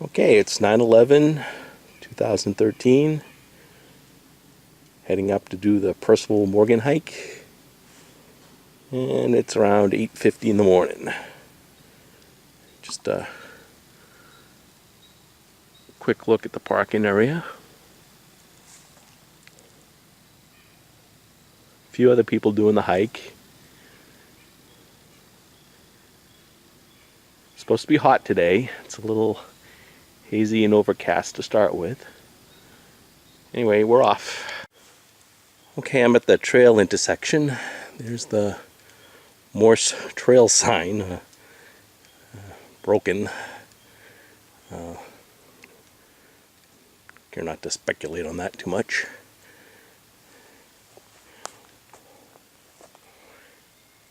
Okay, it's 9/11/2013. Heading up to do the Percival-Morgan hike. And it's around 8:50 in the morning. Just a quick look at the parking area. A few other people doing the hike. It's supposed to be hot today. It's a little hazy and overcast to start with. Anyway, we're off. Okay, I'm at the trail intersection. There's the Morse trail sign, broken. Care not to speculate on that too much.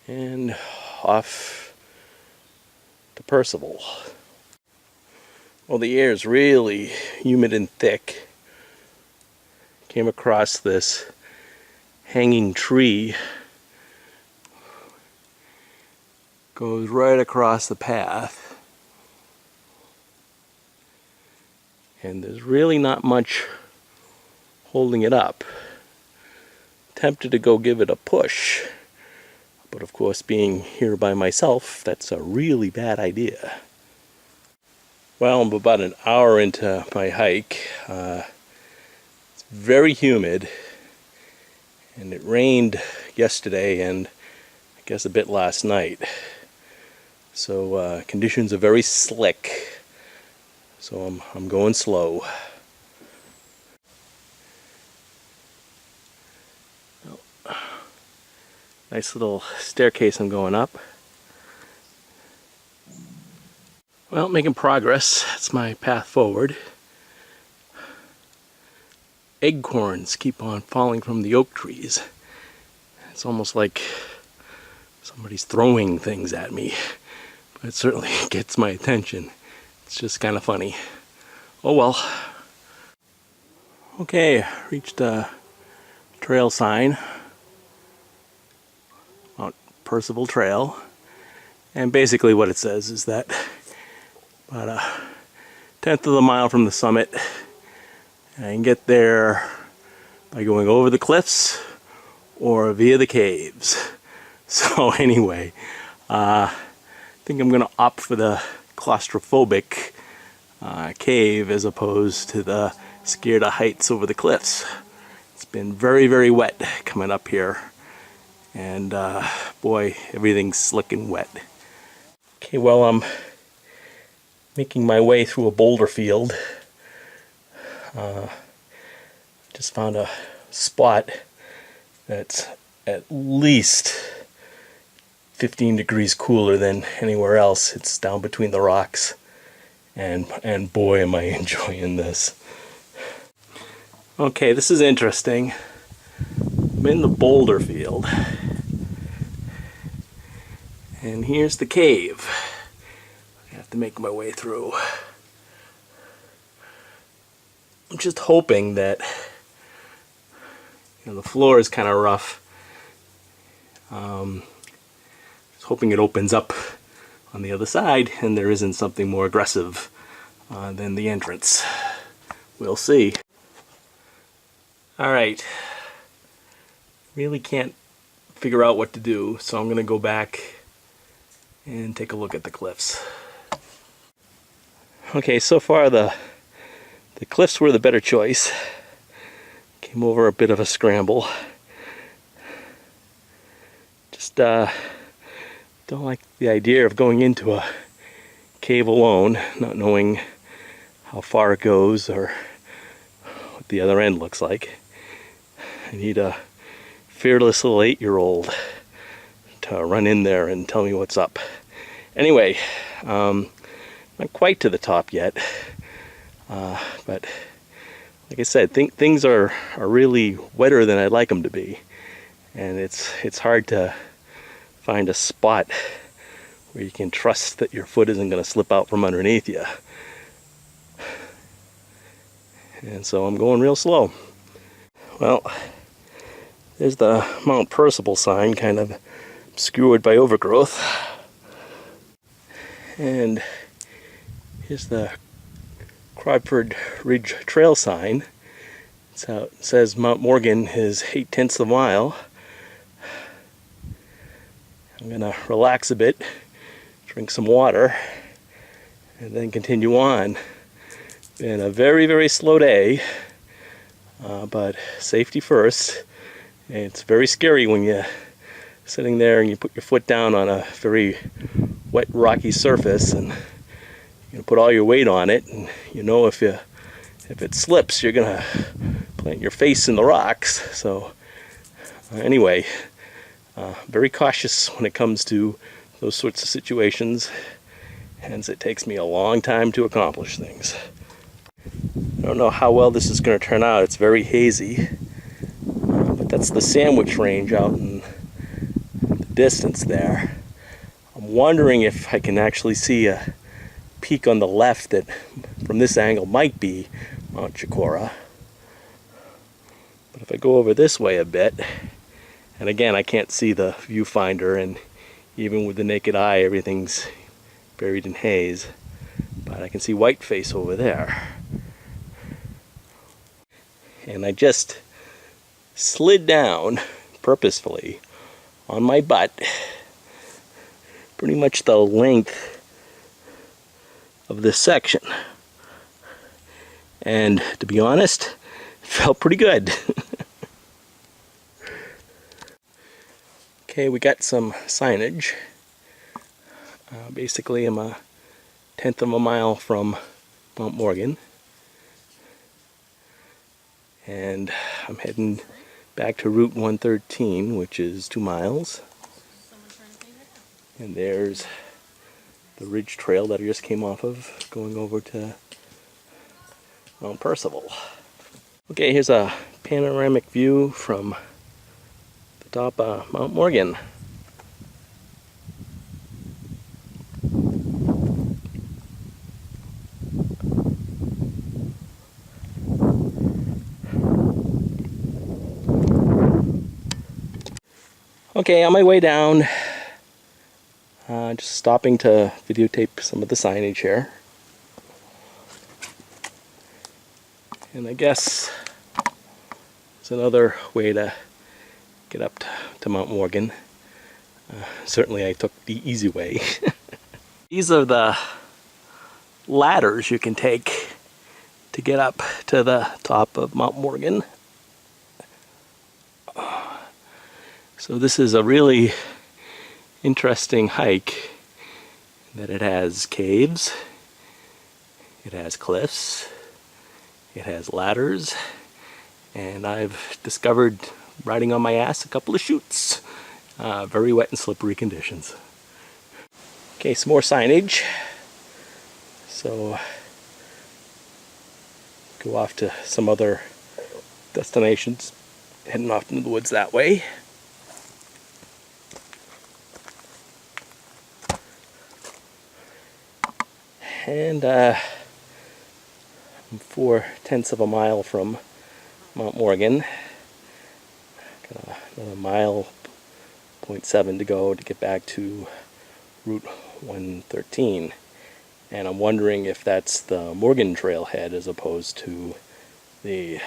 And off to Percival. Well, the air is really humid and thick. Came across this hanging tree. Goes right across the path. And there's really not much holding it up. Tempted to go give it a push. But of course, being here by myself, that's a really bad idea. Well, I'm about an hour into my hike. It's very humid. And it rained yesterday and I guess a bit last night. So conditions are very slick. So I'm going slow. Nice little staircase I'm going up. Well, making progress. That's my path forward. Acorns keep on falling from the oak trees. It's almost like somebody's throwing things at me. But it certainly gets my attention. It's just kind of funny. Oh well. Okay, reached a trail sign. Mount Percival Trail. And basically what it says is that about a 1/10 of a mile from the summit, I can get there by going over the cliffs or via the caves. So anyway, I think I'm going to opt for the claustrophobic cave as opposed to the scared of heights over the cliffs. It's been very, very wet coming up here. And boy, everything's slick and wet. Okay, well, I'm making my way through a boulder field. Just found a spot that's at least 15 degrees cooler than anywhere else. It's down between the rocks, and boy am I enjoying this. Okay, this is interesting. I'm in the boulder field, and here's the cave. I have to make my way through. I'm just hoping that, the floor is kind of rough. Just hoping it opens up on the other side and there isn't something more aggressive than the entrance. We'll see. Alright. Really can't figure out what to do, so I'm going to go back and take a look at the cliffs. Okay, so far the cliffs were the better choice. Came over a bit of a scramble. Just don't like the idea of going into a cave alone, not knowing how far it goes or what the other end looks like. I need a fearless little 8-year-old to run in there and tell me what's up. Anyway, not quite to the top yet. But like I said, things are really wetter than I'd like them to be, and it's hard to find a spot where you can trust that your foot isn't going to slip out from underneath you. And so I'm going real slow. Well, there's the Mount Percival sign, kind of obscured by overgrowth, and here's the Crawford Ridge Trail sign. It says Mount Morgan is 8/10 of a mile. I'm gonna relax a bit, drink some water, and then continue on. Been a very, very slow day, but safety first. And it's very scary when you're sitting there and you put your foot down on a very wet, rocky surface, and you put all your weight on it, and you know if it slips, you're gonna plant your face in the rocks. So anyway, very cautious when it comes to those sorts of situations, hence it takes me a long time to accomplish things. I don't know how well this is going to turn out. It's very hazy, but that's the Sandwich Range out in the distance there. I'm wondering if I can actually see a peak on the left that from this angle might be Mount Chicora. But if I go over this way a bit, and again I can't see the viewfinder, and even with the naked eye everything's buried in haze, but I can see Whiteface over there. And I just slid down purposefully on my butt pretty much the length of this section, and to be honest, it felt pretty good. Okay, we got some signage. Basically I'm 1/10 of a mile from Mount Morgan, and I'm heading back to Route 113, which is 2 miles. And there's the ridge trail that I just came off of, going over to Mount Percival. Okay, here's a panoramic view from the top of Mount Morgan. Okay, on my way down, just stopping to videotape some of the signage here. And I guess it's another way to get up to Mount Morgan. Certainly I took the easy way. These are the ladders you can take to get up to the top of Mount Morgan. So this is a really interesting hike, that it has caves, it has cliffs, it has ladders, and I've discovered, riding on my ass, a couple of chutes. Very wet and slippery conditions. Okay, some more signage. So go off to some other destinations, heading off into the woods that way. And I'm 4/10 of a mile from Mount Morgan. Got another 1.7 to go to get back to Route 113. And I'm wondering if that's the Morgan trailhead as opposed to the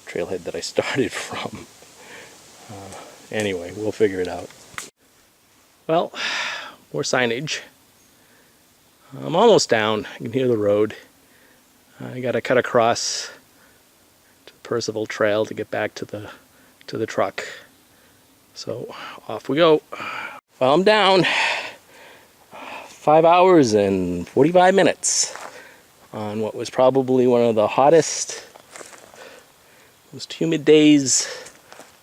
trailhead that I started from. Anyway, we'll figure it out. Well, more signage. I'm almost down. I can hear the road. I gotta cut across to the Percival Trail to get back to the truck. So off we go. Well, I'm down. 5 hours and 45 minutes on what was probably one of the hottest, most humid days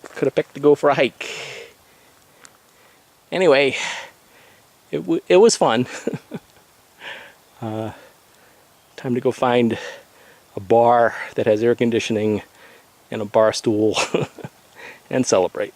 could have picked to go for a hike. Anyway, it was fun. Time to go find a bar that has air conditioning and a bar stool and celebrate.